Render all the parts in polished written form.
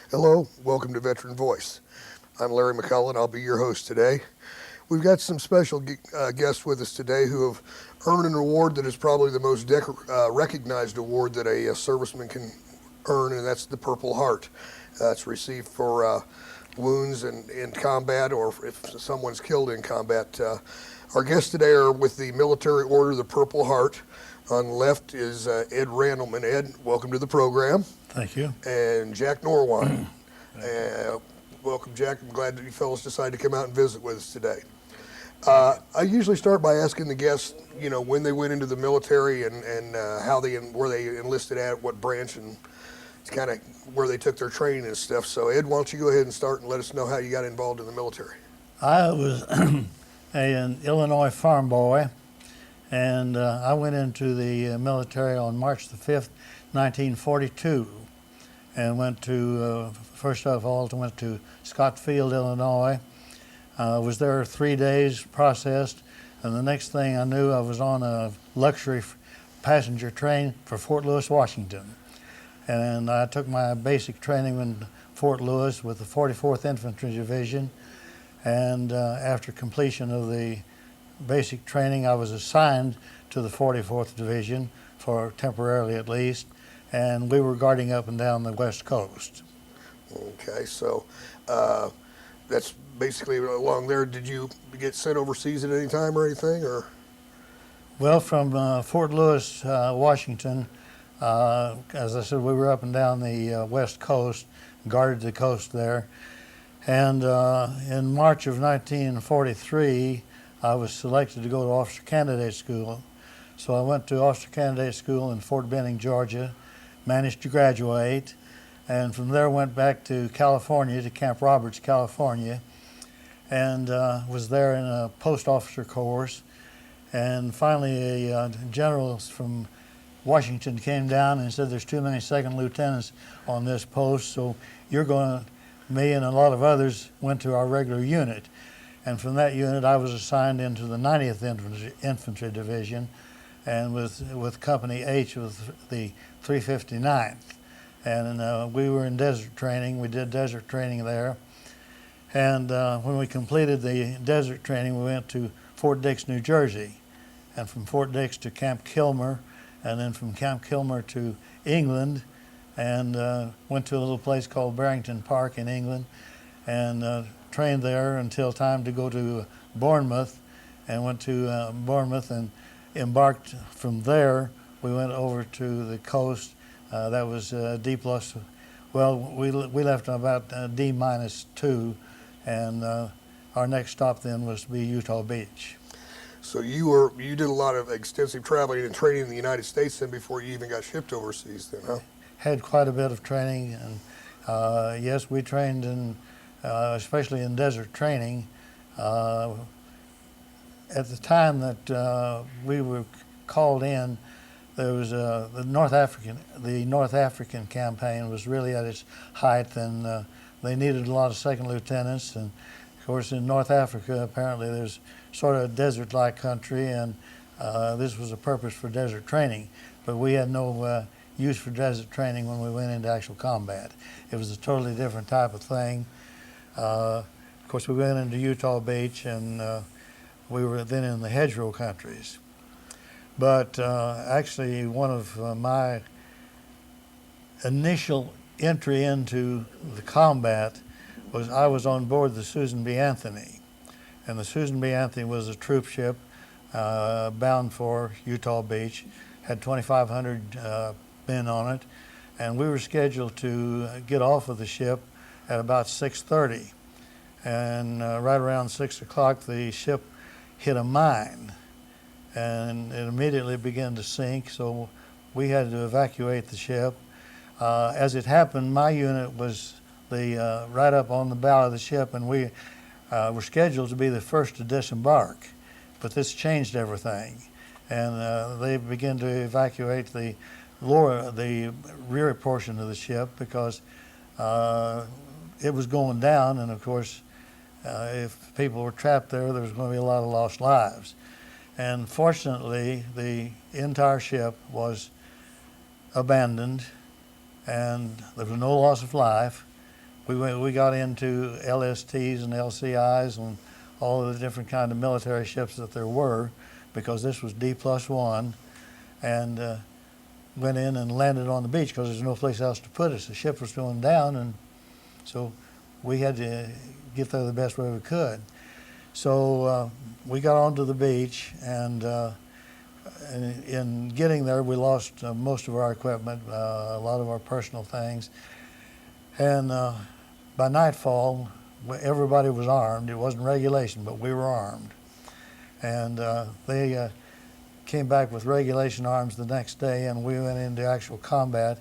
Hello, welcome to Veteran Voice. I'm Larry McCullaugh, and I'll be your host today. We've got some special guests with us today who have earned an award that is probably the most recognized award that a serviceman can earn, and that's the Purple Heart. It's received for wounds in combat or if someone's killed in combat. Our guests today are with the Military Order of the Purple Heart. On the left is Ed Rendleman. Ed, welcome to the program. Thank you. And Jack Norweine. Welcome, Jack. I'm glad that you fellows decided to come out and visit with us today. I usually start by asking the guests, when they went into the military and how where they enlisted at, what branch, and it's kind of where they took their training and stuff. So, Ed, why don't you go ahead and start and let us know how you got involved in the military? I was an Illinois farm boy, and I went into the military on March the 5th, 1942, and went to, first of all, went to Scottsfield, Illinois. Was there 3 days, processed, and the next thing I knew, I was on a luxury passenger train for Fort Lewis, Washington. And I took my basic training in Fort Lewis with the 44th Infantry Division, and after completion of the basic training, I was assigned to the 44th Division, for temporarily at least, and we were guarding up and down the West Coast. Okay, so that's basically along there. Did you get sent overseas at any time or anything, or? Well, from Fort Lewis, Washington, as I said, we were up and down the West Coast, guarded the coast there. And in March of 1943, I was selected to go to Officer Candidate School. So I went to Officer Candidate School in Fort Benning, Georgia, managed to graduate, and from there went back to California, to Camp Roberts, California, and was there in a post officer course. And finally a general from Washington came down and said, there's too many second lieutenants on this post, so me and a lot of others went to our regular unit. And from that unit, I was assigned into the 90th Infantry Division, and with Company H with the 359th. And we were in desert training. We did desert training there. And when we completed the desert training, we went to Fort Dix, New Jersey. And from Fort Dix to Camp Kilmer, and then from Camp Kilmer to England, and went to a little place called Barrington Park in England, and trained there until time to go to Bournemouth, and went to Bournemouth and embarked from there. We went over to the coast. That was D plus. Well, we left about D-2, and our next stop then was to be Utah Beach. So you did a lot of extensive traveling and training in the United States then before you even got shipped overseas then, huh? Had quite a bit of training, and yes, we trained in, especially in desert training. At the time that we were called in, there was the North African campaign was really at its height, and they needed a lot of second lieutenants. And of course, in North Africa, apparently there's sort of a desert-like country, and this was a purpose for desert training. But we had no use for desert training when we went into actual combat. It was a totally different type of thing. Of course, we went into Utah Beach, and we were then in the hedgerow countries. But actually, one of my initial entry into the combat was I was on board the Susan B. Anthony. And the Susan B. Anthony was a troop ship bound for Utah Beach, had 2,500 men on it, and we were scheduled to get off of the ship at about 6:30. And right around 6 o'clock, the ship hit a mine, and it immediately began to sink, so we had to evacuate the ship. As it happened, my unit was right up on the bow of the ship, and we were scheduled to be the first to disembark, but this changed everything, and they began to evacuate the rear portion of the ship because it was going down, and of course, if people were trapped there, there was going to be a lot of lost lives. And fortunately, the entire ship was abandoned, and there was no loss of life. we got into LSTs and LCIs and all of the different kind of military ships that there were, because this was D+1, and went in and landed on the beach because there's no place else to put us. The ship was going down, and so we had to get there the best way we could. So we got onto the beach, and in getting there, we lost most of our equipment, a lot of our personal things. And by nightfall, everybody was armed. It wasn't regulation, but we were armed. And they came back with regulation arms the next day, and we went into actual combat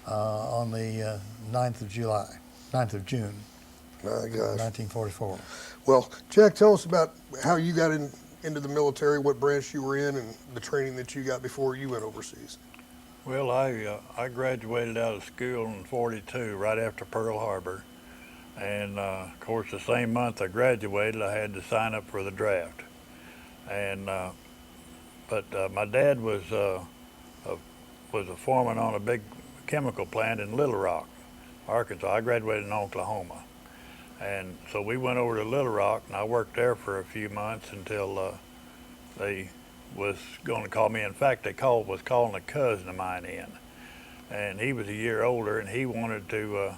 on the 9th of June, My gosh. 1944. Well, Jack, tell us about how you got into the military, what branch you were in, and the training that you got before you went overseas. Well, I graduated out of school in '42, right after Pearl Harbor, and of course the same month I graduated, I had to sign up for the draft. And but my dad was a foreman on a big chemical plant in Little Rock, Arkansas. I graduated in Oklahoma, and so we went over to Little Rock, and I worked there for a few months until they was going to call me. In fact, was calling a cousin of mine in, and he was a year older, and he wanted to.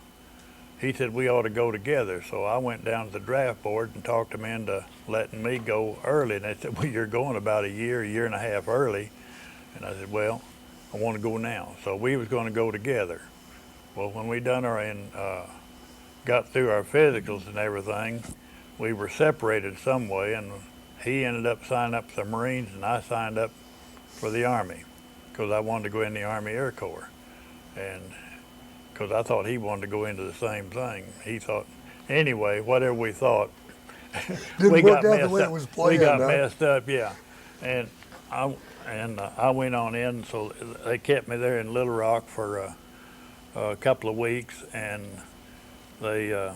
He said we ought to go together. So I went down to the draft board and talked them into letting me go early. And they said, well, you're going about a year and a half early. And I said, well, I want to go now. So we was going to go together. Well, when we done got through our physicals and everything, we were separated some way, and he ended up signing up for the Marines, and I signed up for the Army because I wanted to go in the Army Air Corps. And because I thought he wanted to go into the same thing. He thought, anyway, whatever we thought, Didn't work out the way it was planned. We got messed up, yeah. And I went on in, so they kept me there in Little Rock for a couple of weeks, and I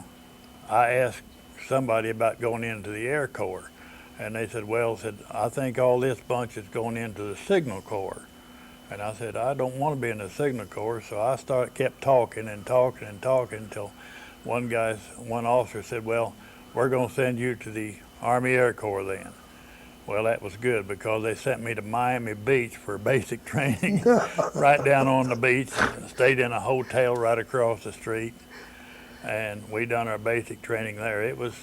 asked somebody about going into the Air Corps, and they said, well, I think all this bunch is going into the Signal Corps. And I said, I don't want to be in the Signal Corps, so I kept talking until one officer said, well, we're going to send you to the Army Air Corps then. Well, that was good because they sent me to Miami Beach for basic training, right down on the beach, stayed in a hotel right across the street, and we done our basic training there. It was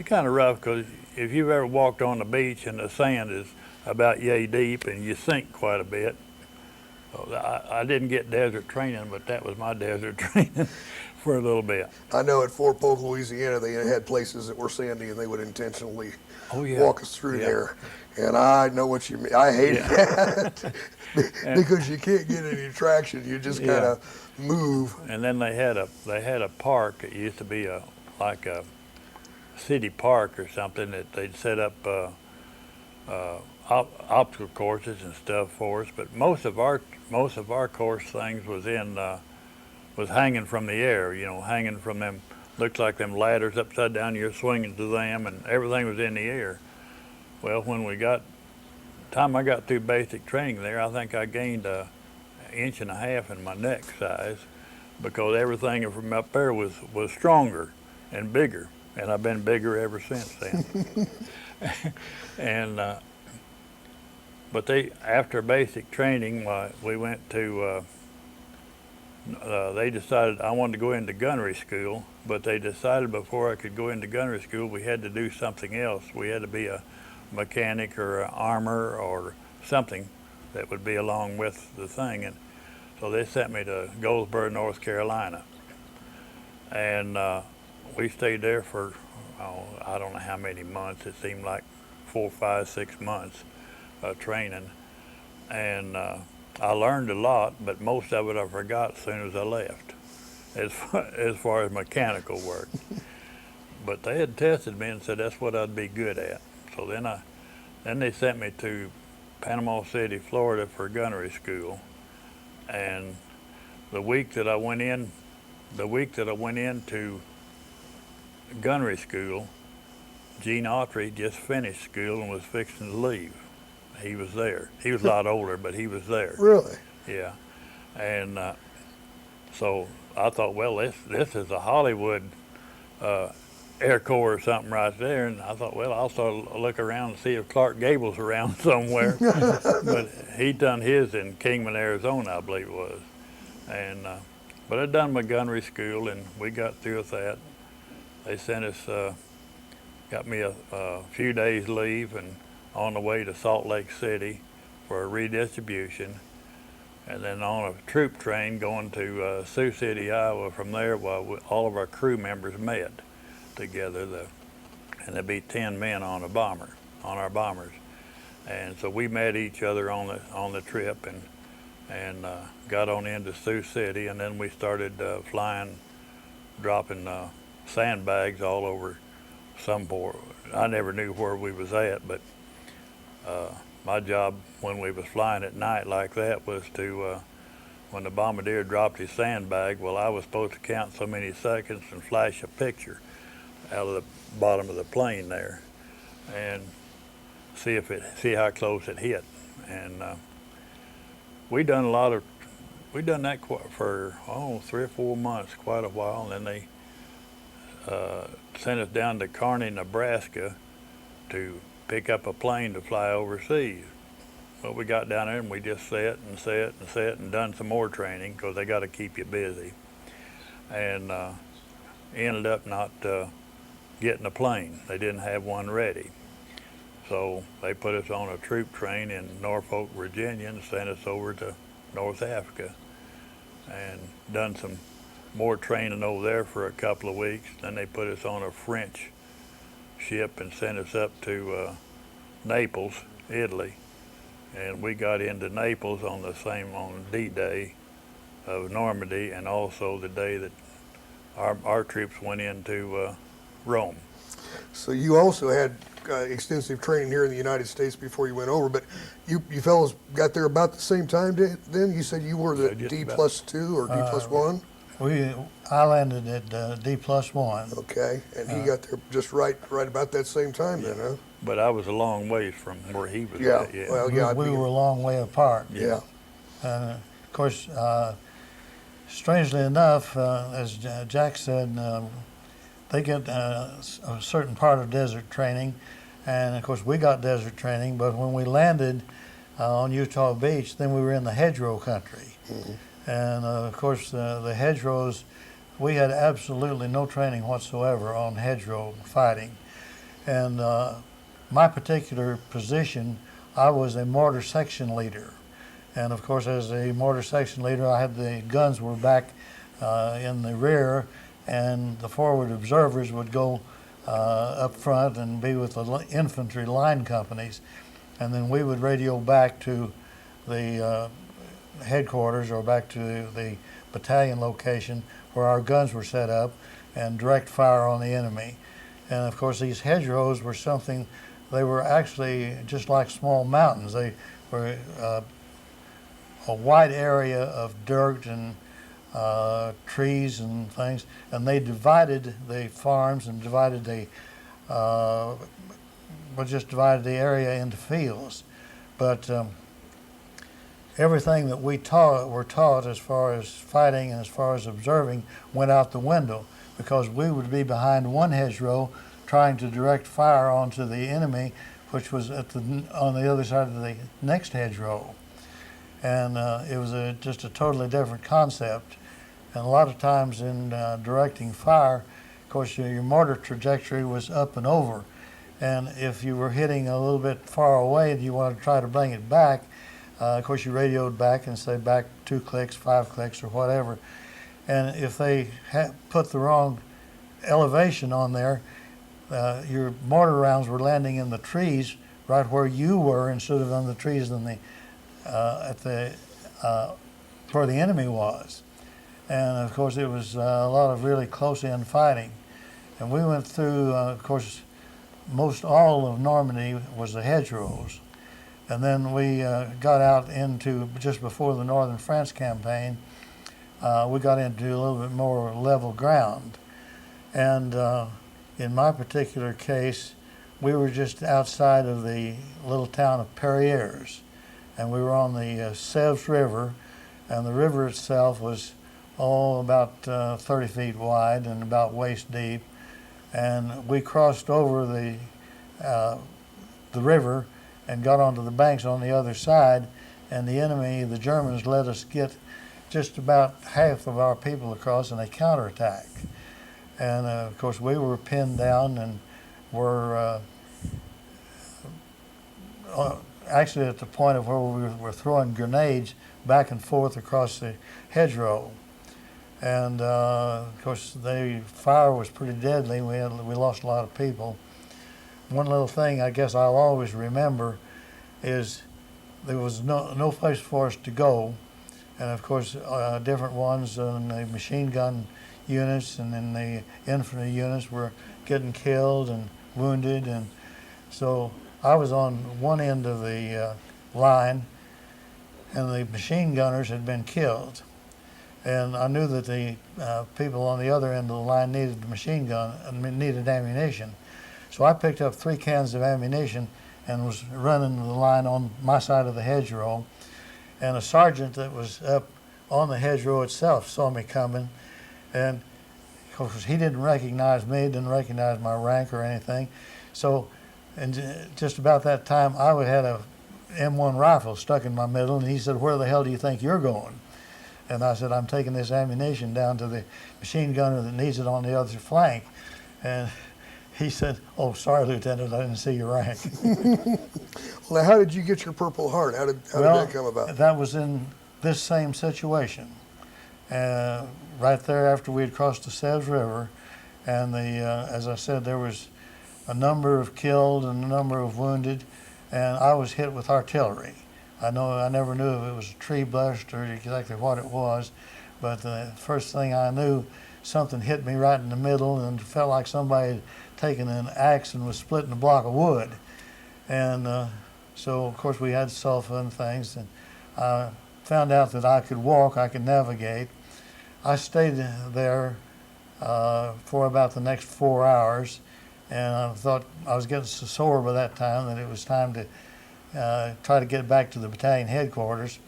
kind of rough because if you've ever walked on the beach and the sand is about yay deep and you sink quite a bit. I didn't get desert training, but that was my desert training for a little bit. I know at Fort Polk, Louisiana, they had places that were sandy, and they would intentionally yeah. walk us through there. And I know what you mean. I hated that because you can't get any traction. You just kind of move. And then they had a park. It used to be like a city park or something that they'd set up obstacle courses and stuff for us. But most of our course things was hanging from the air. Hanging from them. Looks like them ladders upside down. You're swinging to them, and everything was in the air. Well, time I got through basic training there, I think I gained 1.5 inches in my neck size because everything from up there was stronger and bigger, and I've been bigger ever since then. And but after basic training, we went to. They decided I wanted to go into gunnery school, but they decided before I could go into gunnery school, we had to do something else. We had to be a mechanic or an armor or something that would be along with the thing. And so they sent me to Goldsboro, North Carolina. And we stayed there for, I don't know how many months. It seemed like 4, 5, 6 months training. And I learned a lot, but most of it I forgot as soon as I left, as far as mechanical work. But they had tested me and said that's what I'd be good at. So then they sent me to Panama City, Florida for gunnery school. And the week that I went into gunnery school, Gene Autry just finished school and was fixing to leave. He was there. He was a lot older, but he was there. Really? Yeah. And so I thought, well, this is a Hollywood Air Corps or something right there, and I thought, well, I'll sort of look around and see if Clark Gable's around somewhere. But he done his in Kingman, Arizona, I believe it was, and but I done my gunnery school, and we got through with that. They sent us, got me a few days leave, and on the way to Salt Lake City for a redistribution, and then on a troop train going to Sioux City, Iowa. From there, all of our crew members met together, and there'd be 10 men on our bombers, and so we met each other on the trip, and got on into Sioux City, and then we started flying, dropping sandbags all over some port. I never knew where we was at, but my job when we was flying at night like that was to, when the bombardier dropped his sandbag, well, I was supposed to count so many seconds and flash a picture out of the bottom of the plane there, and see how close it hit. And we done that for 3 or 4 months, quite a while, and then they sent us down to Kearney, Nebraska, to pick up a plane to fly overseas. Well, we got down there and we just sat and done some more training, because they got to keep you busy, and ended up not getting a plane. They didn't have one ready, so they put us on a troop train in Norfolk, Virginia, and sent us over to North Africa, and done some more training over there for a couple of weeks. Then they put us on a French ship and sent us up to Naples, Italy, and we got into Naples on D-Day of Normandy, and also the day that our troops went into Rome. So you also had extensive training here in the United States before you went over, but you fellows got there about the same time then? You said you were the D+2 or D+1? I landed at D+1. Okay, and he got there just right about that same time then, huh? But I was a long ways from where he was Yeah, at. Yeah. well, yeah. We were a long way apart. Yeah. And of course, strangely enough, as Jack said, they get a certain part of desert training, and of course we got desert training, but when we landed on Utah Beach, then we were in the hedgerow country. Mm-hmm. And of course the hedgerows, we had absolutely no training whatsoever on hedgerow fighting. And my particular position, I was a mortar section leader. And of course, as a mortar section leader, I had the guns were back in the rear, and the forward observers would go up front and be with the infantry line companies. And then we would radio back to the headquarters or back to the battalion location where our guns were set up and direct fire on the enemy. And of course, these hedgerows were something, they were actually just like small mountains. They were a wide area of dirt and trees and things, and they divided the farms and divided the area into fields. But everything that were taught as far as fighting and as far as observing went out the window, because we would be behind one hedgerow trying to direct fire onto the enemy, which was on the other side of the next hedgerow. And it was just a totally different concept. And a lot of times in directing fire, of course, your mortar trajectory was up and over. And if you were hitting a little bit far away and you wanted to try to bring it back, of course, you radioed back and say back 2 clicks, 5 clicks, or whatever. And if they put the wrong elevation on there, your mortar rounds were landing in the trees right where you were instead of on the trees in the where the enemy was. And of course, it was a lot of really close-in fighting. And we went through, of course, most all of Normandy was the hedgerows. And then we got out into, just before the Northern France campaign, we got into a little bit more level ground. And in my particular case, we were just outside of the little town of Perriers. And we were on the Sèvres River, and the river itself was about 30 feet wide and about waist deep. And we crossed over the river and got onto the banks on the other side. And the enemy, the Germans, let us get just about half of our people across in a counterattack. And of course, we were pinned down and were actually at the point of where we were throwing grenades back and forth across the hedgerow. And of course, the fire was pretty deadly. We lost a lot of people. One little thing I guess I'll always remember is there was no place for us to go. And of course, different ones in the machine gun units and in the infantry units were getting killed and wounded. And so I was on one end of the line, and the machine gunners had been killed. And I knew that the people on the other end of the line needed the machine gun and needed ammunition. So I picked up 3 cans of ammunition and was running the line on my side of the hedgerow. And a sergeant that was up on the hedgerow itself saw me coming, and of course he didn't recognize me, didn't recognize my rank or anything. So, and just about that time, I had a M1 rifle stuck in my middle, and he said, "Where the hell do you think you're going?" And I said, "I'm taking this ammunition down to the machine gunner that needs it on the other flank." And he said, "Oh, sorry, Lieutenant, I didn't see your rank." Well, how did you get your Purple Heart? How did that come about? That was in this same situation. Right there after we had crossed the Sevres River, and as I said, there was a number of killed and a number of wounded, and I was hit with artillery. I never knew if it was a tree blast or exactly what it was, but the first thing I knew, something hit me right in the middle, and it felt like somebody had taken an axe and was splitting a block of wood. And so, of course, we had sulfa and things, and I found out that I could walk, I could navigate. I stayed there for about the next 4 hours, and I thought I was getting so sore by that time that it was time to try to get back to the battalion headquarters.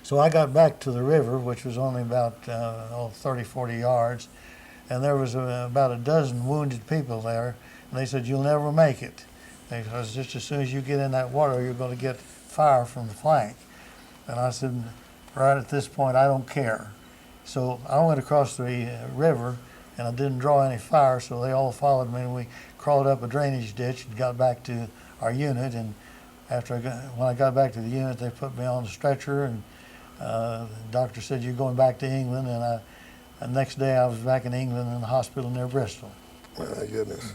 So I got back to the river, which was only about 30, 40 yards, and there was about a dozen wounded people there, and they said, "You'll never make it, because just as soon as you get in that water, you're going to get fire from the flank." And I said, "Right at this point, I don't care." So I went across the river, and I didn't draw any fire, so they all followed me, and we crawled up a drainage ditch and got back to our unit. And when I got back to the unit, they put me on a stretcher, and the doctor said, "You're going back to England." And the next day I was back in England in the hospital near Bristol. My goodness.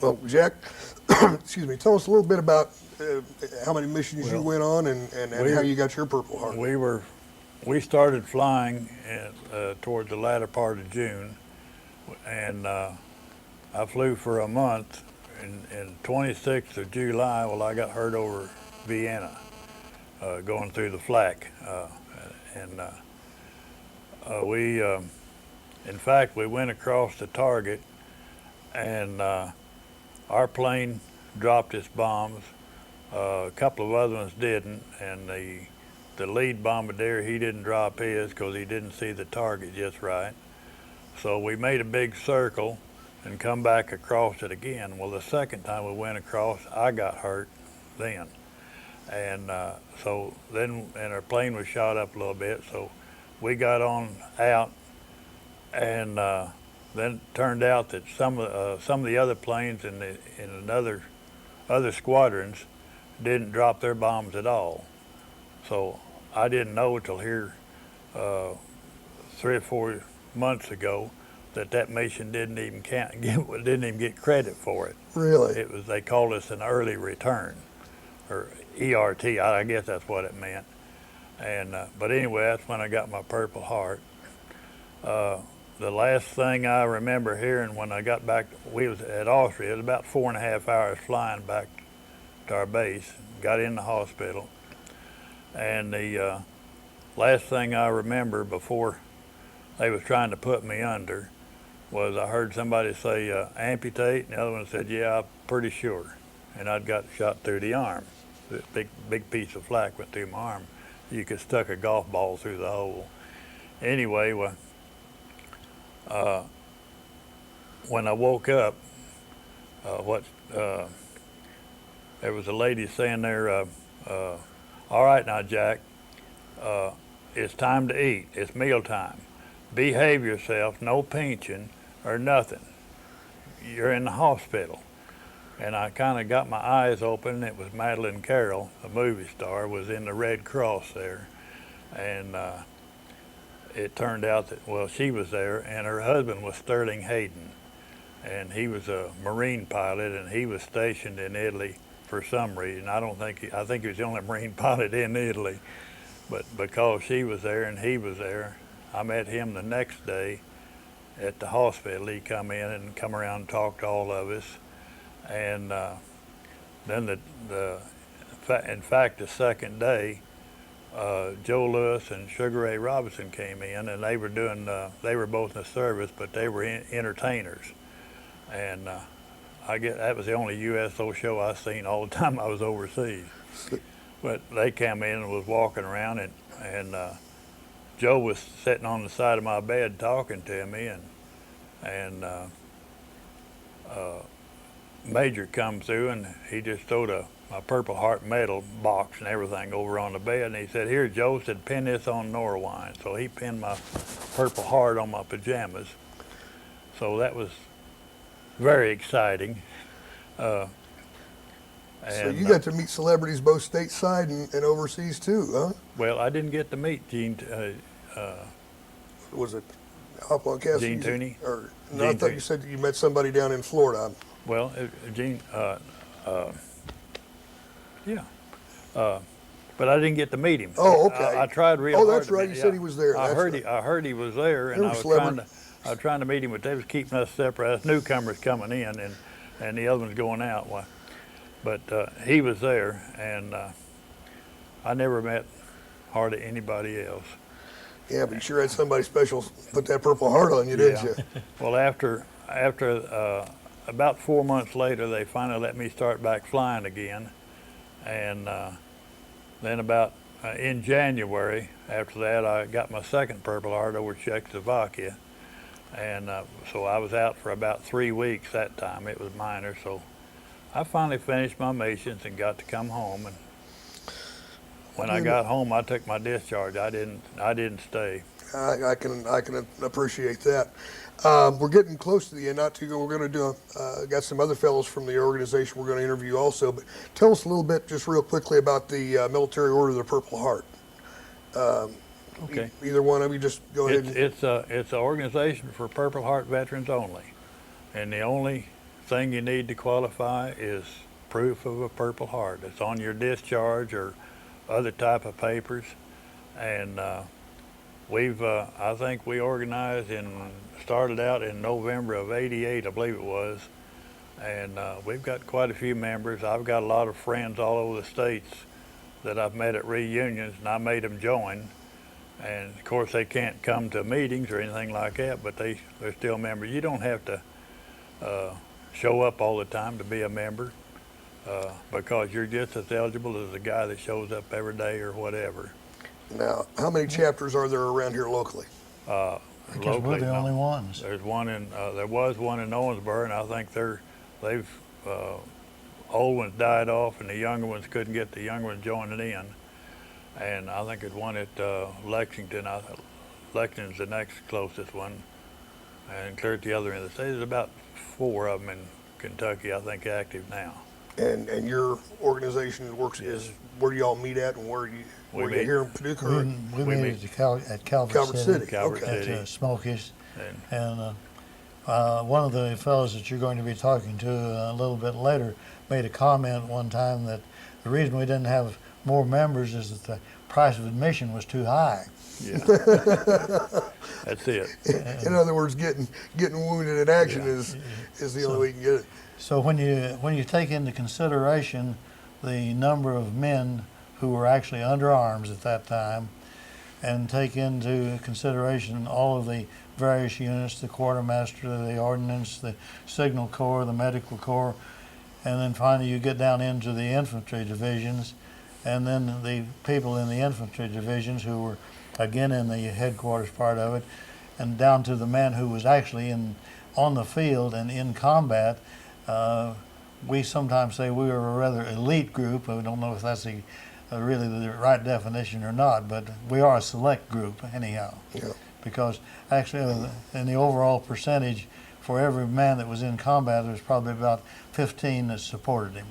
Well, Jack, excuse me, tell us a little bit about how many missions you went on and how you got your Purple Heart. We started flying toward the latter part of June, and I flew for a month. In 26th of July, I got hurt over Vienna, going through the flak, and in fact, we went across the target, and our plane dropped its bombs. A couple of other ones didn't, and the lead bombardier, he didn't drop his because he didn't see the target just right. So we made a big circle and come back across it again. Well, the second time we went across, I got hurt then. And so then, and our plane was shot up a little bit, so we got on out, and then it turned out that some of the other planes in other squadrons didn't drop their bombs at all. So I didn't know till here 3 or 4 months ago that mission didn't even get credit for it. Really? They called us an early return, or ERT. I guess that's what it meant. And but anyway, that's when I got my Purple Heart. The last thing I remember hearing when I got back, we was at Austria. It was about 4.5 hours flying back to our base. Got in the hospital, and the last thing I remember before they was trying to put me under was I heard somebody say amputate, and the other one said, "Yeah, I'm pretty sure." And I'd got shot through the arm. The big piece of flak went through my arm. You could stuck a golf ball through the hole. anyway, when I woke up, there was a lady saying there, all right now, Jack, it's time to eat. It's meal time. Behave yourself, no pinching or nothing. You're in the hospital. And I kind of got my eyes open. It was Madeline Carroll, a movie star, was in the Red Cross there. And it turned out that, well, she was there, and her husband was Sterling Hayden. And he was a Marine pilot, and he was stationed in Italy for some reason. I think he was the only Marine pilot in Italy. But because she was there and he was there, I met him the next day at the hospital. He come in and come around and talked to all of us. And then in fact, the second day, Joe Lewis and Sugar Ray Robinson came in, and they were both in the service, but they were entertainers. And I guess that was the only USO show I seen all the time I was overseas. But they came in and was walking around, and Joe was sitting on the side of my bed talking to me, and Major come through, and he just throwed a Purple Heart medal box and everything over on the bed, and he said, "Here, Joe," said, "pin this on Norweine." So he pinned my Purple Heart on my pajamas. So that was very exciting. So you got to meet celebrities both stateside and overseas too, huh? Well, I didn't get to meet Gene. Was it Hopalong Cassidy? Gene Tooney? Or no, Gene I thought Tooney. you said you met somebody down in Florida. Well, Gene, yeah. But I didn't get to meet him. Oh, okay. I tried real Oh, hard. that's right. You said he was there. I That's heard right. I heard he was there, and They were I was trying to meet him, but they was keeping us separate. Us newcomers coming in, and the other ones going out. Well, but he was there, and I never met hardly anybody else. Yeah, but you sure had somebody special put that Purple Heart on you, didn't you? Well, after about 4 months later, they finally let me start back flying again, and then about in January after that, I got my second Purple Heart over Czechoslovakia, and so I was out for about 3 weeks that time. It was minor, so I finally finished my missions and got to come home. And when I got home, I took my discharge. I didn't stay. I can appreciate that. We're getting close to the end. Not too good. We're going to do got some other fellows from the organization we're going to interview also. But tell us a little bit, just real quickly, about the Military Order of the Purple Heart. Okay. Either one of you, just go ahead. It's an organization for Purple Heart veterans only, and the only thing you need to qualify is proof of a Purple Heart. It's on your discharge or other type of papers, and I think we organized started out in November of '88, I believe it was, and we've got quite a few members. I've got a lot of friends all over the states that I've met at reunions, and I made them join. And of course they can't come to meetings or anything like that, but they're still members. You don't have to show up all the time to be a member, because you're just as eligible as the guy that shows up every day or whatever. Now, how many chapters are there around here locally? Because we're the only ones. There was one in Owensboro, and I think they've old ones died off, and the younger ones couldn't get the younger ones joining in. And I think there's one at Lexington. Lexington's the next closest one, and clear at the other end of the state. There's about 4 of them in Kentucky, I think, active now. And your organization works is where do y'all meet at, and where you here in Paducah? We meet at Calvert City. Calvert Okay. City. At Smokies. And one of the fellows that you're going to be talking to a little bit later made a comment one time that the reason we didn't have more members is that the price of admission was too high. Yeah, that's it. In other words, getting wounded in action is the only way you can get it. So when you take into consideration the number of men who were actually under arms at that time, and take into consideration all of the various units, the quartermaster, the ordnance, the signal corps, the medical corps, and then finally you get down into the infantry divisions, and then the people in the infantry divisions who were again in the headquarters part of it, and down to the man who was actually on the field and in combat. We sometimes say we were a rather elite group. We don't know if that's really the right definition or not, but we are a select group anyhow. Yeah. Because actually, in the overall percentage, for every man that was in combat, there was probably about 15 that supported him.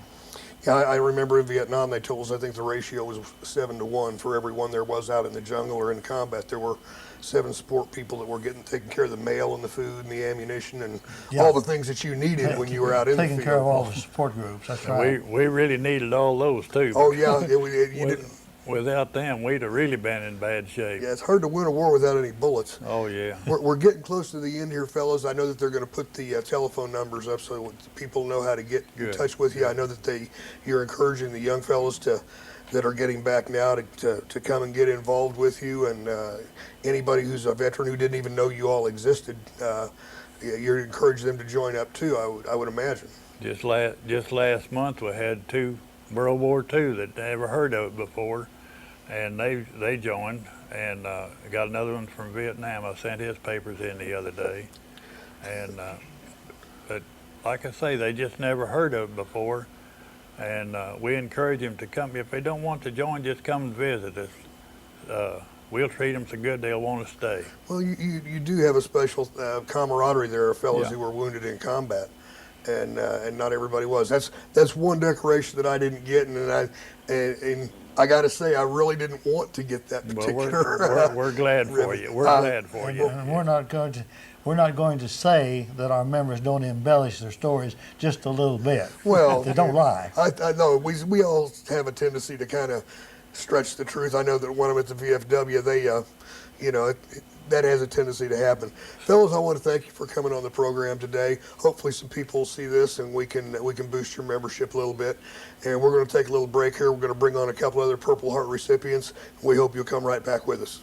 Yeah, I remember in Vietnam they told us, I think the ratio was 7 to 1 for every one there was out in the jungle or in combat. There were 7 support people that were taking care of the mail and the food and the ammunition and all the things that you needed when you were out in the field. Taking care of all the support groups, that's right. We really needed all those too. Oh yeah, you didn't. Without them, we'd have really been in bad shape. Yeah, it's hard to win a war without any bullets. Oh yeah. We're getting close to the end here, fellas. I know that they're going to put the telephone numbers up so people know how to get in touch with you. I know that you're encouraging the young fellas that are getting back now to come and get involved with you, and anybody who's a veteran who didn't even know you all existed, you're encouraging them to join up too. I would imagine. Just last month we had 2 World War II that never heard of it before, and they joined, and got another one from Vietnam. I sent his papers in the other day, and but like I say, they just never heard of it before, and we encourage them to come. If they don't want to join, just come and visit us. We'll treat them so good they'll want to stay. Well, you do have a special camaraderie there of fellows who were wounded in combat. And not everybody was. That's one decoration that I didn't get, and I got to say I really didn't want to get that particular. Well, we're glad for you. We're glad for you. And we're not going to say that our members don't embellish their stories just a little bit. Well, they don't lie. I know we all have a tendency to kind of stretch the truth. I know that when I'm at the VFW, they that has a tendency to happen. Fellas, I want to thank you for coming on the program today. Hopefully some people will see this and we can boost your membership a little bit. And we're going to take a little break here. We're going to bring on a couple other Purple Heart recipients. We hope you'll come right back with us.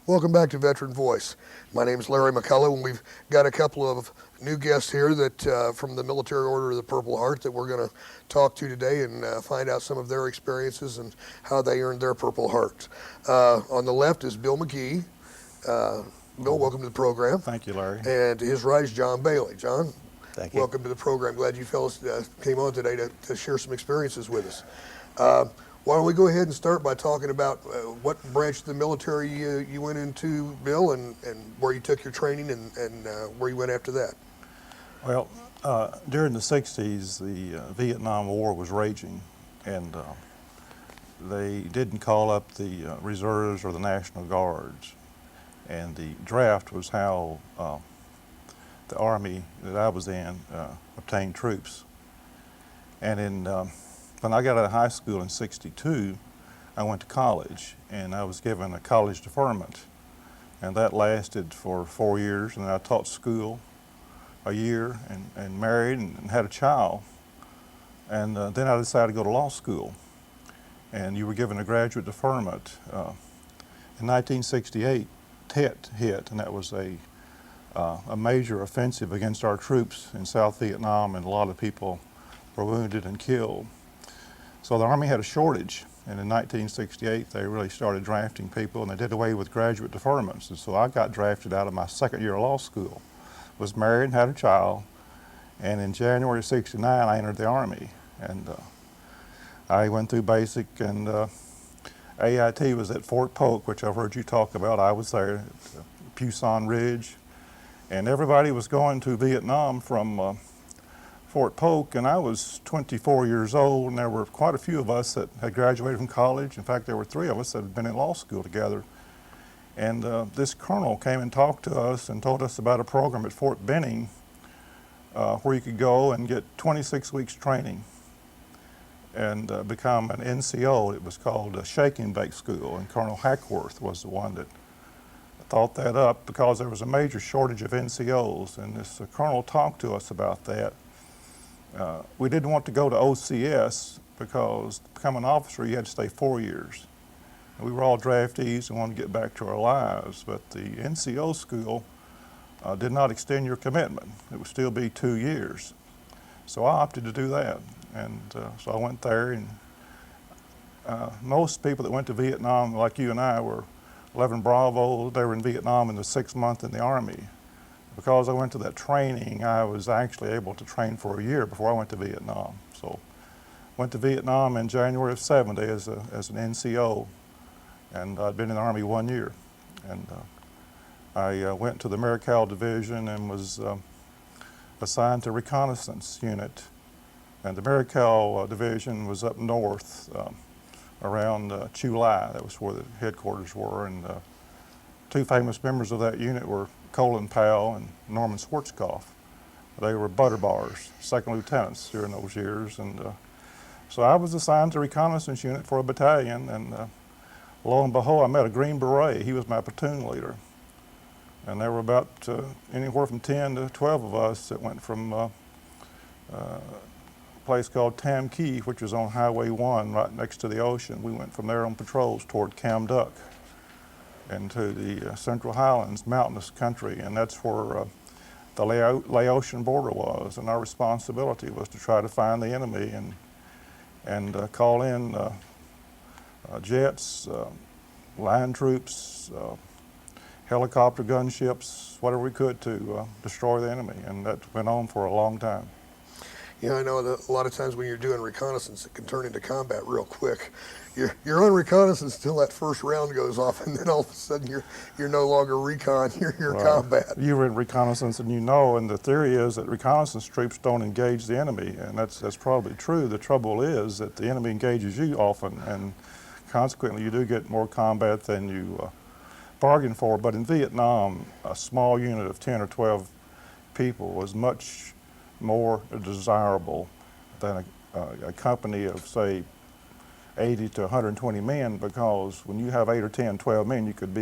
Welcome back to Veteran Voice. My name is Larry McCullaugh, and we've got a couple of new guests here that from the Military Order of the Purple Heart that we're going to talk to today and find out some of their experiences and how they earned their Purple Heart. On the left is Bill McGee. Bill, welcome to the program. Thank you, Larry. And to his right is John Bailey. John, Thank you. welcome to the program. Glad you fellas came on today to share some experiences with us. Why don't we go ahead and start by talking about what branch of the military you went into, Bill, and where you took your training and where you went after that? Well, during the 60s, the Vietnam War was raging, and they didn't call up the reserves or the National Guards. And the draft was how the Army that I was in obtained troops. And when I got out of high school in '62, I went to college, and I was given a college deferment. And that lasted for 4 years, and then I taught school a year and married and had a child. And then I decided to go to law school. And you were given a graduate deferment. In 1968, Tet hit, and that was a major offensive against our troops in South Vietnam, and a lot of people were wounded and killed. So the Army had a shortage, and in 1968 they really started drafting people, and they did away with graduate deferments. And so I got drafted out of my second year of law school, was married and had a child, and in January of '69 I entered the Army. And I went through basic, and AIT was at Fort Polk, which I've heard you talk about. I was there at Pusan Ridge, and everybody was going to Vietnam from Fort Polk, and I was 24 years old, and there were quite a few of us that had graduated from college. In fact, there were 3 of us that had been in law school together. And this colonel came and talked to us and told us about a program at Fort Benning where you could go and get 26 weeks training and become an NCO. It was called a Shake and Bake School, and Colonel Hackworth was the one that thought that up because there was a major shortage of NCOs, and this colonel talked to us about that. We didn't want to go to OCS because to become an officer you had to stay 4 years. And we were all draftees and wanted to get back to our lives, but the NCO school did not extend your commitment. It would still be 2 years. So I opted to do that, and so I went there, and most people that went to Vietnam, like you and I, were 11 Bravo. They were in Vietnam in the 6th month in the Army. Because I went to that training, I was actually able to train for a year before I went to Vietnam. So went to Vietnam in January of '70 as an NCO, and I'd been in the Army 1 year. And I went to the Marical Division and was assigned to reconnaissance unit. And the Marical Division was up north around Chu Lai. That was where the headquarters were. And 2 famous members of that unit were Colin Powell and Norman Schwarzkopf. They were butter bars, 2nd lieutenants during those years. And so I was assigned to reconnaissance unit for a battalion, and lo and behold, I met a Green Beret. He was my platoon leader. And there were about anywhere from 10 to 12 of us that went from a place called Tam Key, which was on Highway 1 right next to the ocean. We went from there on patrols toward Cam Duck and to the Central Highlands, mountainous country, and that's where the Laotian border was. And our responsibility was to try to find the enemy and call in jets, land troops, helicopter gunships, whatever we could to destroy the enemy, and that went on for a long time. Yeah, I know that a lot of times when you're doing reconnaissance, it can turn into combat real quick. You're on reconnaissance until that first round goes off, and then all of a sudden you're no longer recon, you're Right. combat. You were in reconnaissance, and you know, and the theory is that reconnaissance troops don't engage the enemy, and that's probably true. The trouble is that the enemy engages you often, and consequently you do get more combat than you bargain for. But in Vietnam, a small unit of 10 or 12 people was much more desirable than a company of, say, 80 to 120 men, because when you have 8 or 10, 12 men, you could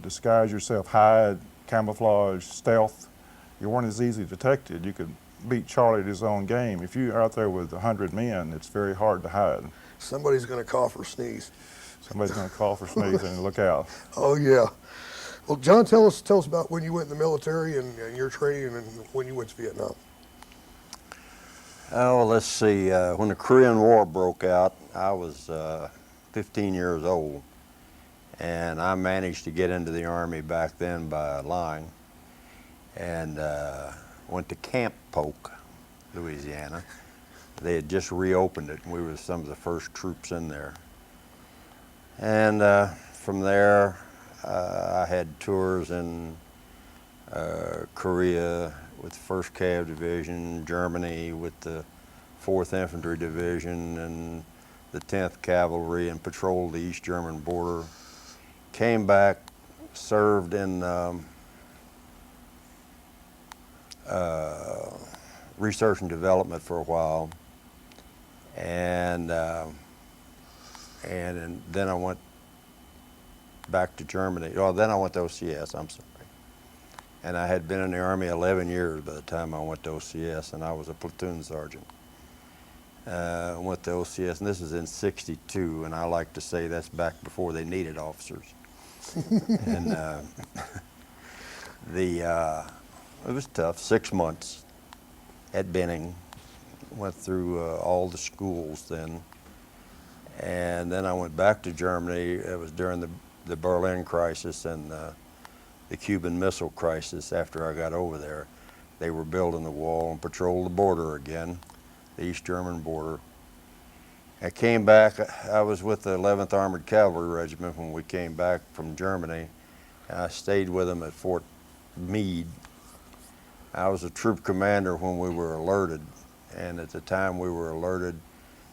disguise yourself, hide, camouflage, stealth. You weren't as easily detected. You could beat Charlie at his own game. If you're out there with 100 men, it's very hard to hide. Somebody's going to cough or sneeze. Somebody's going to call for sneezing and look out. Oh yeah. Well, John, tell us about when you went in the military and your training and when you went to Vietnam. Oh, let's see. When the Korean War broke out, I was 15 years old, and I managed to get into the Army back then by line, and went to Camp Polk, Louisiana. They had just reopened it, and we were some of the first troops in there. And from there, I had tours in Korea with the 1st Cav Division, Germany with the 4th Infantry Division and the 10th Cavalry, and patrolled the East German border. Came back, served in research and development for a while, and then I went back to Germany. Well, then I went to OCS, I'm sorry. And I had been in the Army 11 years by the time I went to OCS, and I was a platoon sergeant. I went to OCS, and this is in '62, and I like to say that's back before they needed officers. And it was tough, 6 months at Benning. Went through all the schools then. And then I went back to Germany. It was during the Berlin crisis and the Cuban Missile Crisis. After I got over there, they were building the wall and patrolled the border again, the East German border. I came back. I was with the 11th Armored Cavalry Regiment when we came back from Germany. And I stayed with them at Fort Meade I was a troop commander when we were alerted, and at the time we were alerted,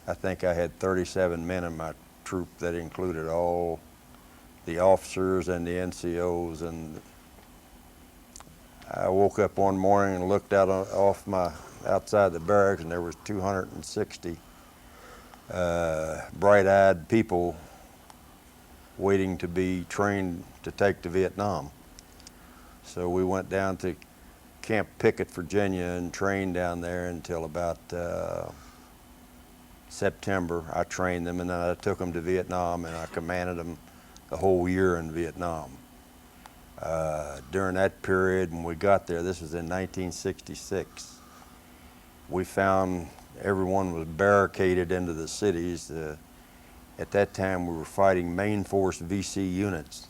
I think I had 37 men in my troop. That included all the officers and the NCOs. And I woke up one morning and looked out outside the barracks, and there was 260 bright-eyed people waiting to be trained to take to Vietnam. So we went down to Camp Pickett, Virginia, and trained down there until about September. I trained them, and then I took them to Vietnam, and I commanded them the whole year in Vietnam. During that period, when we got there, this was in 1966, we found everyone was barricaded into the cities. At that time, we were fighting main force VC units.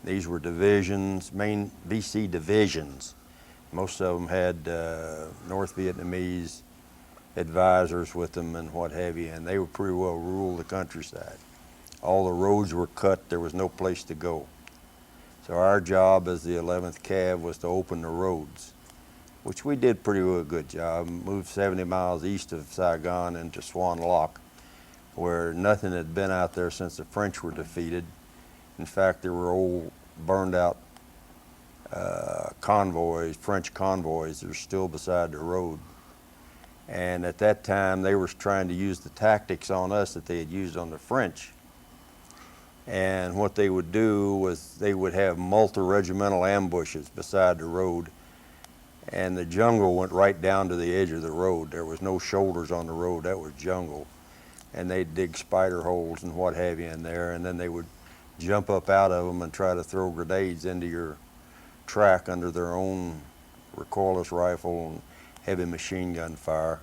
These were divisions, main VC divisions. Most of them had North Vietnamese advisors with them and what have you, and they would pretty well rule the countryside. All the roads were cut, there was no place to go. So our job as the 11th Cav was to open the roads, which we did pretty well, a good job. Moved 70 miles east of Saigon into Swan Lock, where nothing had been out there since the French were defeated. In fact, there were old burned out convoys, French convoys, that are still beside the road. And at that time, they were trying to use the tactics on us that they had used on the French. And what they would do was they would have multi-regimental ambushes beside the road, and the jungle went right down to the edge of the road. There was no shoulders on the road, that was jungle. And they'd dig spider holes and what have you in there, and then they would jump up out of them and try to throw grenades into your track under their own recoilless rifle and heavy machine gun fire.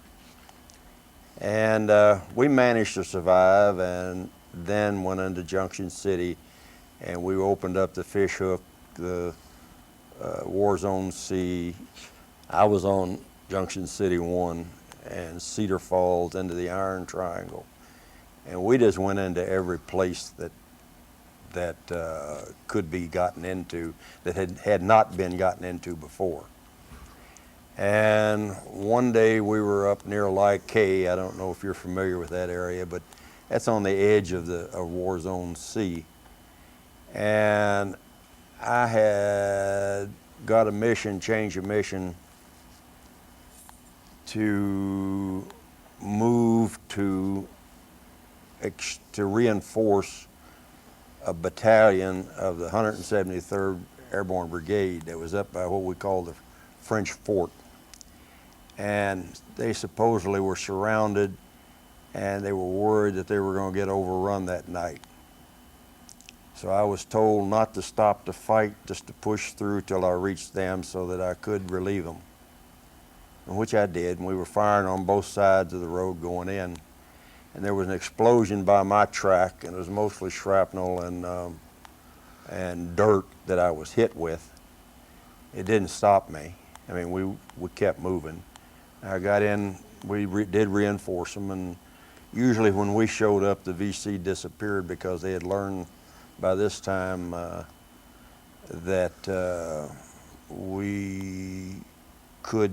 And we managed to survive, and then went into Junction City, and we opened up the Fish Hook, the War Zone C. I was on Junction City 1 and Cedar Falls into the Iron Triangle. And we just went into every place that could be gotten into, that had not been gotten into before. And one day we were up near Lai K. I don't know if you're familiar with that area, but that's on the edge of War Zone C. And I had got a mission, change of mission, to move to reinforce a battalion of the 173rd Airborne Brigade that was up by what we call the French Fort. And they supposedly were surrounded, and they were worried that they were going to get overrun that night. So I was told not to stop the fight, just to push through till I reached them so that I could relieve them, and which I did. And we were firing on both sides of the road going in. And there was an explosion by my track, and it was mostly shrapnel and dirt that I was hit with. It didn't stop me. I mean, we kept moving. I got in, we did reinforce them, and usually when we showed up, the VC disappeared because they had learned by this time that we could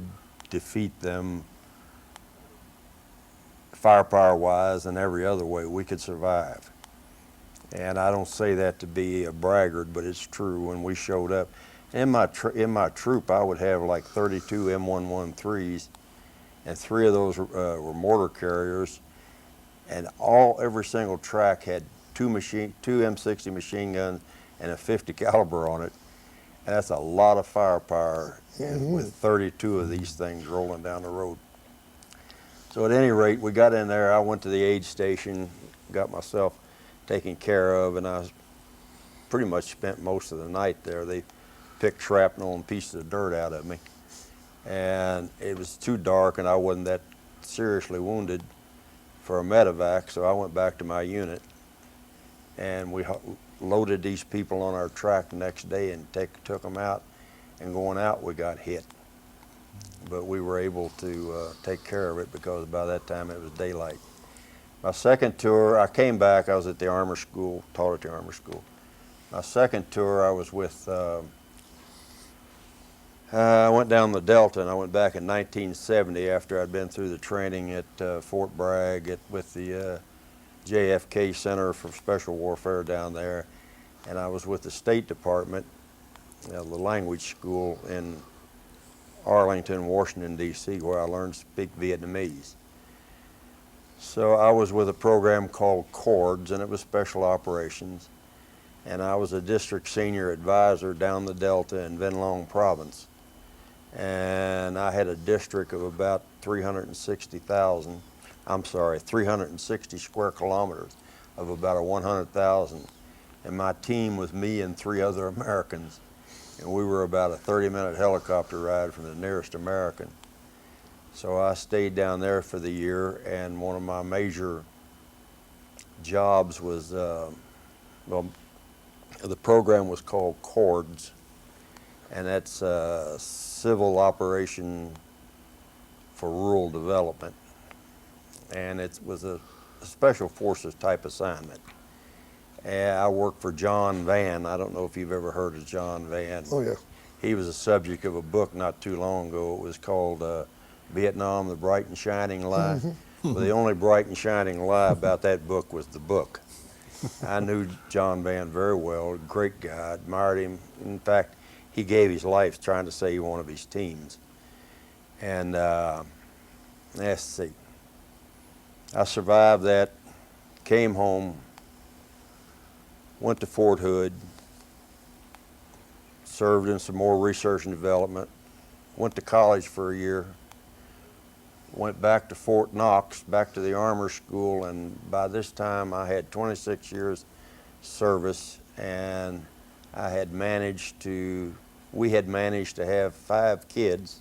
defeat them firepower-wise and every other way. We could survive. And I don't say that to be a braggart, but it's true. When we showed up, in my troop, I would have like 32 M113s, and 3 of those were mortar carriers, and every single track had two M60 machine guns and a 50 caliber on it. And that's a lot of firepower with 32 of these things rolling down the road. So at any rate, we got in there. I went to the aid station, got myself taken care of, and I pretty much spent most of the night there. They picked shrapnel and pieces of dirt out of me. And it was too dark, and I wasn't that seriously wounded for a medevac, so I went back to my unit. And we loaded these people on our track the next day and took them out. And going out, we got hit. But we were able to take care of it because by that time it was daylight. My second tour, I came back, I was at the Armor School, taught at the Armor School. My second tour, I was with I went down the Delta, and I went back in 1970 after I'd been through the training at Fort Bragg with the JFK Center for Special Warfare down there, and I was with the State Department, the language school in Arlington, Washington, D.C., where I learned to speak Vietnamese. So I was with a program called CORDS, and it was Special Operations, and I was a district senior advisor down the Delta in Vinh Long Province. And I had a district of about 360 square kilometers of about 100,000. And my team was me and 3 other Americans. And we were about a 30-minute helicopter ride from the nearest American. So I stayed down there for the year, and one of my major jobs was, well, the program was called CORDS, and that's Civil Operation for Rural Development. And it was a Special Forces type assignment. And I worked for John Vann. I don't know if you've ever heard of John Vann. Oh, yeah. He was the subject of a book not too long ago. It was called Vietnam, the Bright and Shining Lie. Well, the only bright and shining lie about that book was the book. I knew John Vann very well, great guy, admired him. In fact, he gave his life trying to save one of his teams. And let's see, I survived that, came home, went to Fort Hood, served in some more research and development, went to college for a year, went back to Fort Knox, back to the Armor School, and by this time I had 26 years service, and we had managed to have 5 kids,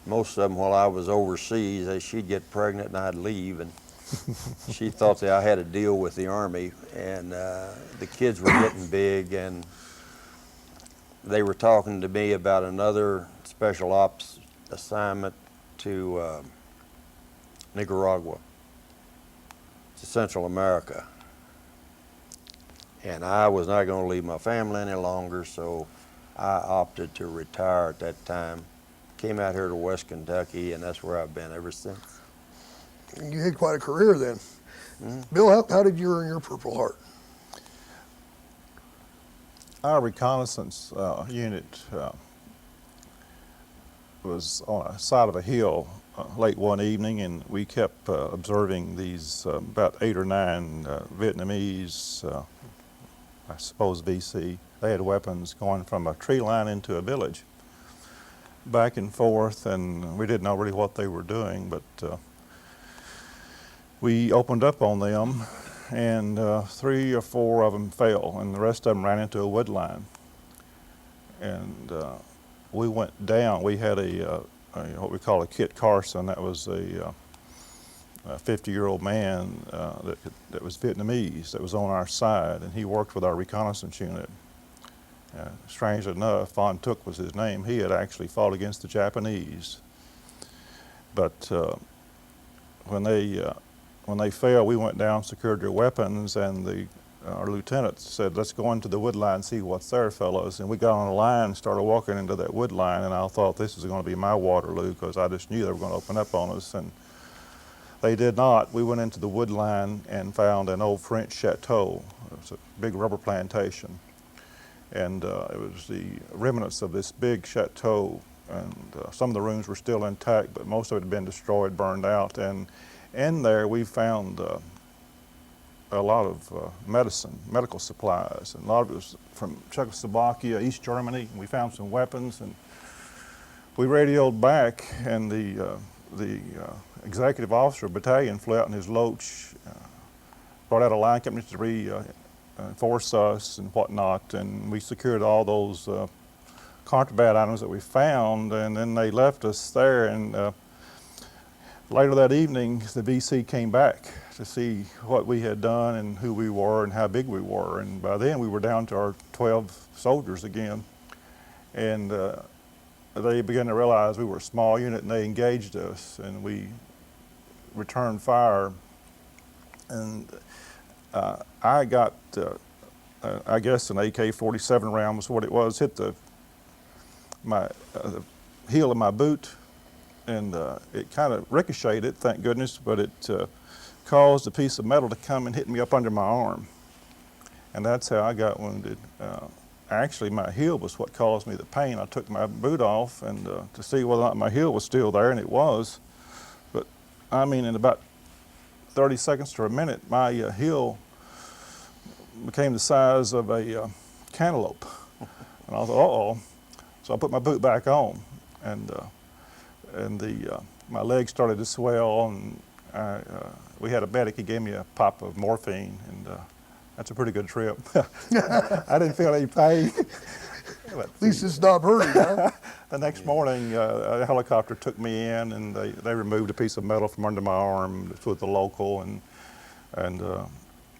most of them while I was overseas. She'd get pregnant and I'd leave, and she thought that I had a deal with the Army, and the kids were getting big, and they were talking to me about another special ops assignment to Nicaragua, to Central America. And I was not going to leave my family any longer, so I opted to retire at that time. Came out here to West Kentucky, and that's where I've been ever since. You had quite a career then. Bill, how did you earn your Purple Heart? Our reconnaissance unit was on a side of a hill late one evening, and we kept observing these about 8 or 9 Vietnamese, I suppose VC. They had weapons going from a tree line into a village, back and forth, and we didn't know really what they were doing, but we opened up on them, and 3 or 4 of them fell, and the rest of them ran into a wood line. And we went down. We had what we call a Kit Carson. That was a 50-year-old man that was Vietnamese that was on our side, and he worked with our reconnaissance unit. Strangely enough, Von Tuck was his name. He had actually fought against the Japanese. But when they fell, we went down, secured their weapons, and our lieutenant said, "Let's go into the wood line and see what's there, fellows." And we got on a line and started walking into that wood line, and I thought this is going to be my Waterloo, because I just knew they were going to open up on us, and they did not. We went into the wood line and found an old French chateau. It was a big rubber plantation, and it was the remnants of this big chateau, and some of the rooms were still intact, but most of it had been destroyed, burned out. And in there we found a lot of medical supplies, and a lot of it was from Czechoslovakia, East Germany. We found some weapons, and we radioed back, and the executive officer of the battalion flew out in his Loach, brought out a line company to reinforce us and whatnot, and we secured all those contraband items that we found, and then they left us there. And later that evening, the VC came back to see what we had done and who we were and how big we were. And by then we were down to our 12 soldiers again. And they began to realize we were a small unit, and they engaged us, and we returned fire. And I got, I guess, an AK-47 round was what it was, hit the my the heel of my boot, and it kind of ricocheted, thank goodness, but it caused a piece of metal to come and hit me up under my arm. And that's how I got wounded. Actually, my heel was what caused me the pain. I took my boot off and to see whether or not my heel was still there, and it was. But I mean, in about 30 seconds to a minute, my heel became the size of a cantaloupe. And I thought, uh-oh. So I put my boot back on, and my legs started to swell, and we had a medic. He gave me a pop of morphine, and that's a pretty good trip. I didn't feel any pain. At least it's not hurting, huh? The next morning, a helicopter took me in, and they removed a piece of metal from under my arm with the local, and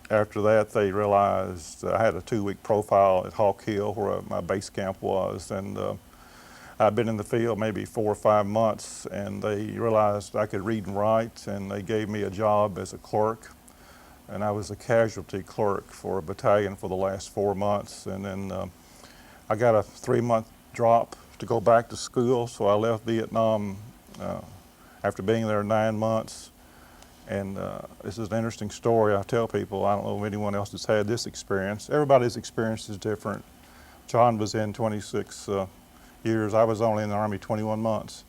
after that, they realized I had a 2-week profile at Hawk Hill, where my base camp was, and I'd been in the field maybe 4 or 5 months, and they realized I could read and write, and they gave me a job as a clerk, and I was a casualty clerk for a battalion for the last 4 months, and then I got a 3-month drop to go back to school, so I left Vietnam after being there 9 months. And this is an interesting story I tell people. I don't know if anyone else has had this experience. Everybody's experience is different. John was in 26 years. I was only in the Army 21 months.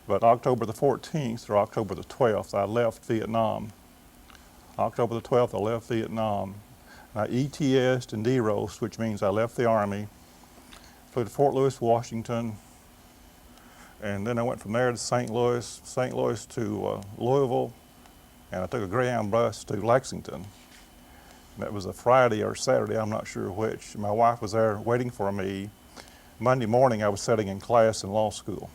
But October the 14th or October the 12th, I left Vietnam. October the 12th, I left Vietnam. I ETS'd and DEROSed, which means I left the Army, flew to Fort Lewis, Washington, and then I went from there to St. Louis to Louisville, and I took a Greyhound bus to Lexington. That was a Friday or Saturday, I'm not sure which. My wife was there waiting for me. Monday morning, I was sitting in class in law school.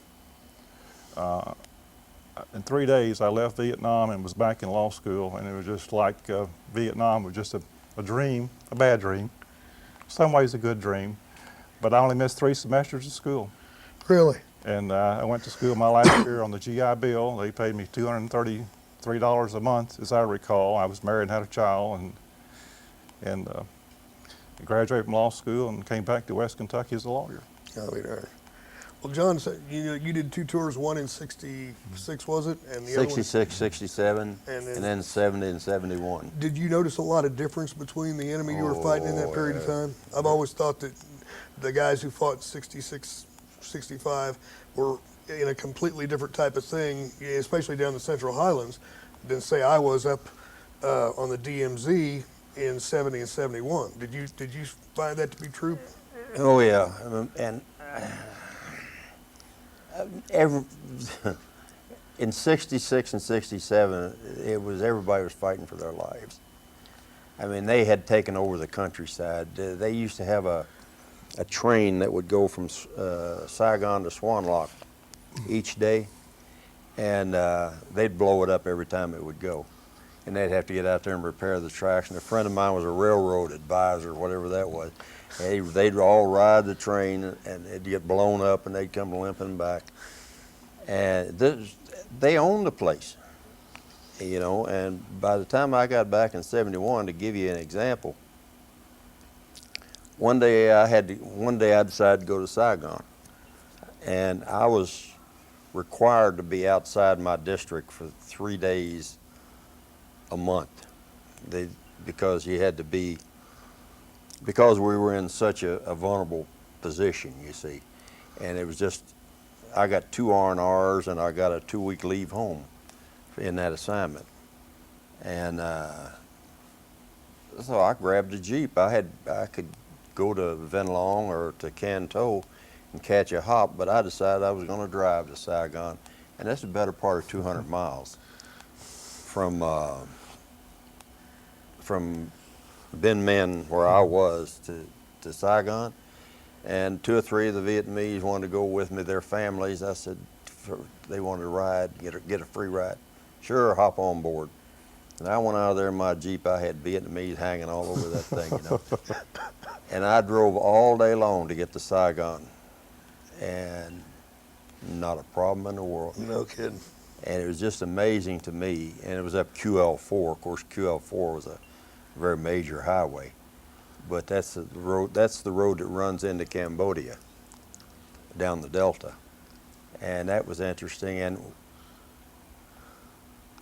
In 3 days, I left Vietnam and was back in law school, and it was just like Vietnam was just a dream, a bad dream. In some ways, a good dream, but I only missed 3 semesters of school. Really? And I went to school my last year on the GI Bill. They paid me $233 a month, as I recall. I was married and had a child, and I graduated from law school and came back to West Kentucky as a lawyer. I mean, well, John, so you did 2 tours, one in 66, was it? And the 66, 67, And and then- then 70 and 71. Did you notice a lot of difference between the enemy you were fighting in that period of time? I've always thought that the guys who fought 66, 65 were in a completely different type of thing, especially down the Central Highlands, than say I was up on the DMZ in 70 and 71. Did you find that to be true? Oh yeah, and in 66 and 67, everybody was fighting for their lives. I mean, they had taken over the countryside. They used to have a train that would go from Saigon to Swan Lock each day, and they'd blow it up every time it would go. And they'd have to get out there and repair the tracks. And a friend of mine was a railroad advisor, whatever that was. They'd all ride the train, and it'd get blown up, and they'd come limping back. And they owned the place, you know. And by the time I got back in 71, to give you an example, one day I decided to go to Saigon, and I was required to be outside my district for 3 days a month. Because you had to be, because we were in such a vulnerable position, you see. And it was just, I got 2 R&Rs and I got a 2-week leave home in that assignment. And so I grabbed a Jeep. I could go to Venlong or to Canto and catch a hop, but I decided I was going to drive to Saigon. And that's the better part of 200 miles from Ben Min, where I was, to Saigon. And 2 or 3 of the Vietnamese wanted to go with me, their families. I said, they wanted to ride, get a free ride. Sure, hop on board. And I went out of there in my Jeep. I had Vietnamese hanging all over that thing, you know. And I drove all day long to get to Saigon. And not a problem in the world. No kidding. And it was just amazing to me. And it was up QL4. Of course, QL4 was a very major highway. But that's the road that runs into Cambodia. down the Delta. And that was interesting. And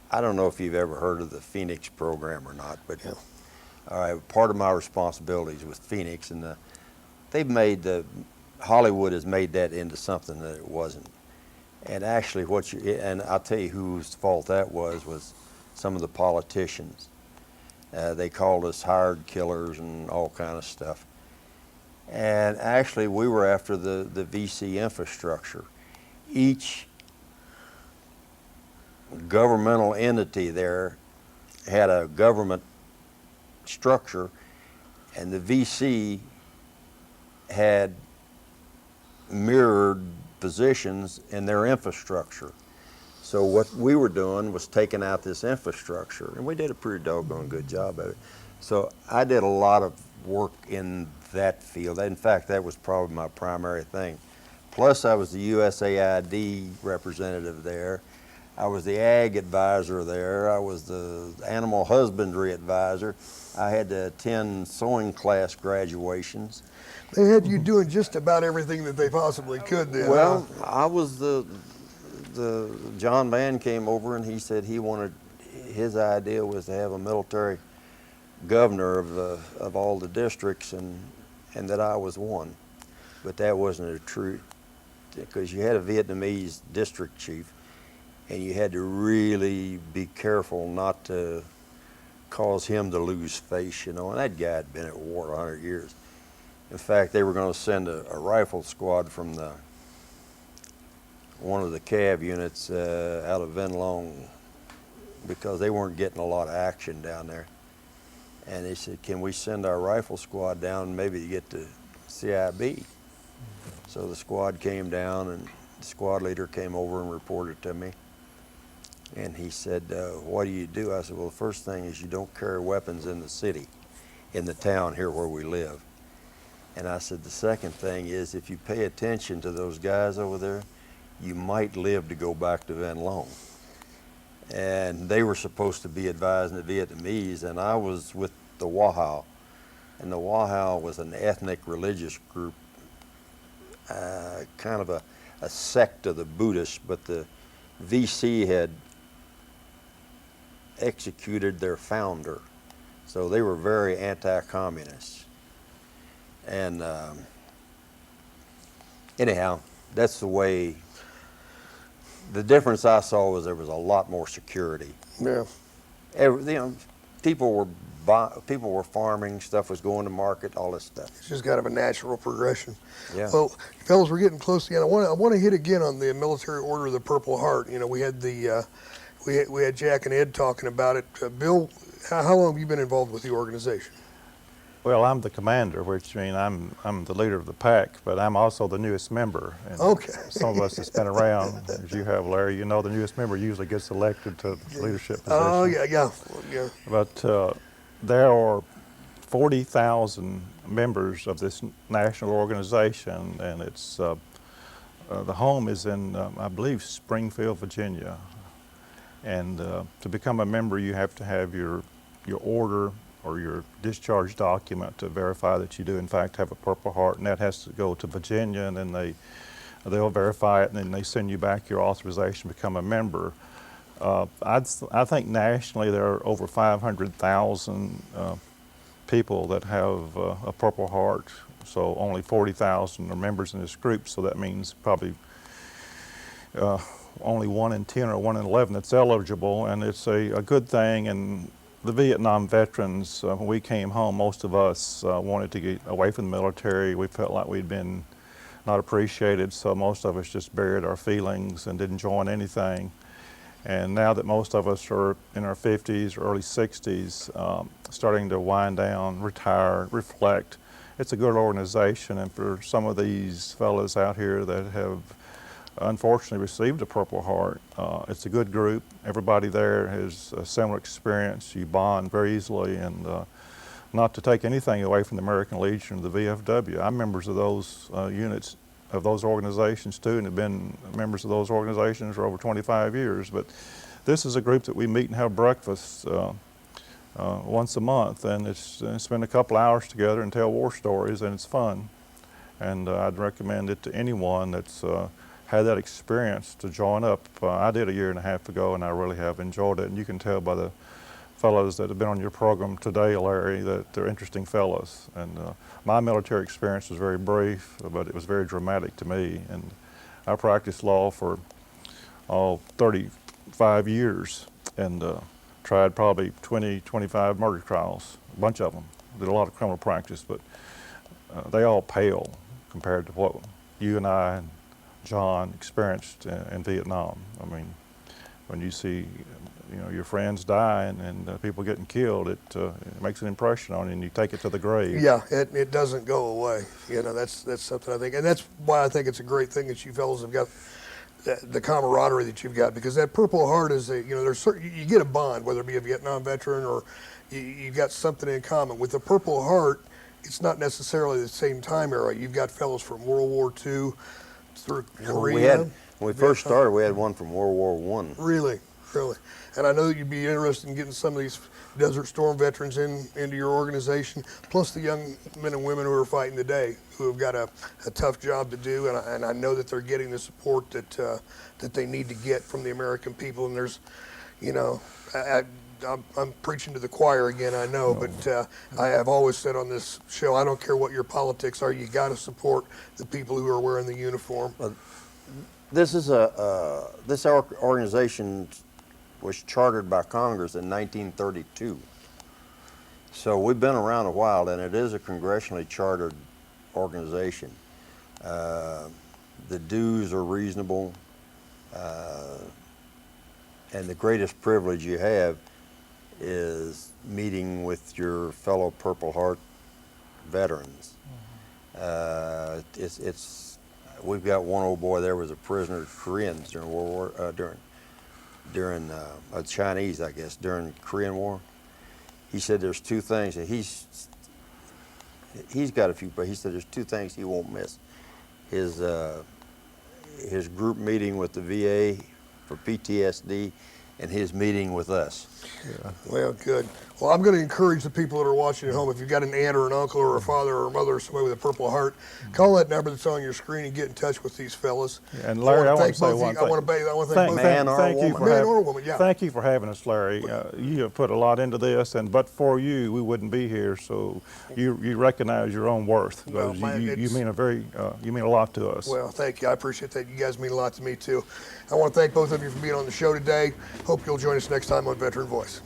I don't know if you've ever heard of the Phoenix program or not, but all right, part of my responsibilities with Phoenix, and Hollywood has made that into something that it wasn't. And actually and I'll tell you whose fault that was some of the politicians. They called us hired killers and all kind of stuff. And actually we were after the VC infrastructure. Each governmental entity there had a government structure, and the VC had mirrored positions in their infrastructure. So what we were doing was taking out this infrastructure, and we did a pretty doggone good job of it. So I did a lot of work in that field. In fact, that was probably my primary thing. Plus, I was the USAID representative there. I was the ag advisor there. I was the animal husbandry advisor. I had to attend sewing class graduations. They had you doing just about everything that they possibly could then. Well, I was John Mann came over and he said his idea was to have a military governor of all the districts, and that I was one. But that wasn't a true, because you had a Vietnamese district chief, and you had to really be careful not to cause him to lose face, and that guy had been at war 100 years. In fact, they were going to send a rifle squad from one of the CAV units out of Vinh Long, because they weren't getting a lot of action down there. And they said, can we send our rifle squad down maybe to get to CIB? So the squad came down, and the squad leader came over and reported to me. And he said, what do you do? I said, well, the first thing is you don't carry weapons in the city, in the town here where we live. And I said, the second thing is if you pay attention to those guys over there, you might live to go back to Vinh Long. And they were supposed to be advising the Vietnamese, and I was with the Wahao. And the Wahao was an ethnic religious group, kind of a sect of the Buddhists, but the VC had executed their founder. So they were very anti-communist. And anyhow, that's the way. The difference I saw was there was a lot more security. Yeah. People were farming, stuff was going to market, all this stuff. It's just kind of a natural progression. Yeah. Well, fellas, we're getting close to the end. I want to hit again on the Military Order of the Purple Heart. We had we had Jack and Ed talking about it. Bill, how long have you been involved with the organization? Well, I'm the commander, which means I'm the leader of the pack, but I'm also the newest member. And Okay. Some of us that's been around, as you have, Larry, the newest member usually gets elected to the leadership position. Oh, yeah. But there are 40,000 members of this national organization, and it's the home is in, I believe, Springfield, Virginia. And to become a member, you have to have your order or your discharge document to verify that you do in fact have a Purple Heart, and that has to go to Virginia, and then they'll verify it, and then they send you back your authorization to become a member. I think nationally there are over 500,000 people that have a Purple Heart, so only 40,000 are members in this group, so that means probably only 1 in 10 or 1 in 11 that's eligible, and it's a good thing. And the Vietnam veterans, when we came home, most of us wanted to get away from the military. We felt like we'd been not appreciated, so most of us just buried our feelings and didn't join anything. And now that most of us are in our 50s or early 60s, starting to wind down, retire, reflect, it's a good organization. And for some of these fellas out here that have unfortunately received a Purple Heart, it's a good group. Everybody there has a similar experience. You bond very easily, and not to take anything away from the American Legion or the VFW. I'm members of those units, of those organizations too, and have been members of those organizations for over 25 years. But this is a group that we meet and have breakfast once a month, and it's spend a couple hours together and tell war stories, and it's fun. And I'd recommend it to anyone that's had that experience to join up. I did a year and a half ago, and I really have enjoyed it. And you can tell by the fellows that have been on your program today, Larry, that they're interesting fellows. And my military experience was very brief, but it was very dramatic to me. And I practiced law for 35 years and tried probably 20, 25 murder trials, a bunch of them. Did a lot of criminal practice, but they all pale compared to what you and I and John experienced in Vietnam. I mean, when you see your friends die and people getting killed, it makes an impression on you, and you take it to the grave. Yeah, it doesn't go away. That's something I think, and that's why I think it's a great thing that you fellows have got the camaraderie that you've got, because that Purple Heart is there's certain, you get a bond, whether it be a Vietnam veteran or you've got something in common. With the Purple Heart, it's not necessarily the same time era. You've got fellows from World War II through Korea. When we first started, we had one from World War I. Really? And I know that you'd be interested in getting some of these Desert Storm veterans into your organization, plus the young men and women who are fighting today, who have got a tough job to do, and I know that they're getting the support that they need to get from the American people. And there's, I'm preaching to the choir again, I know, but I have always said on this show, I don't care what your politics are, you got to support the people who are wearing the uniform. This is this organization was chartered by Congress in 1932. So we've been around a while, and it is a congressionally chartered organization. The dues are reasonable, and the greatest privilege you have is meeting with your fellow Purple Heart veterans. We've got one old boy there was a prisoner of Koreans during World War during Chinese, I guess, during the Korean War. He said there's two things, and he's got a few, but he said there's two things he won't miss: his group meeting with the VA for PTSD, and his meeting with us. Yeah. Well, good. Well, I'm going to encourage the people that are watching at home, if you've got an aunt or an uncle or a father or a mother or somebody with a Purple Heart, call that number that's on your screen and get in touch with these fellas. Yeah, and Larry, I want to say one thing. I want to thank both Man or woman. Yeah. Thank you for having us, Larry. You have put a lot into this, and but for you, we wouldn't be here. So you recognize your own worth. Well, you mean you mean a lot to us. Well, thank you. I appreciate that. You guys mean a lot to me too. I want to thank both of you for being on the show today. Hope you'll join us next time on Veteran Voice.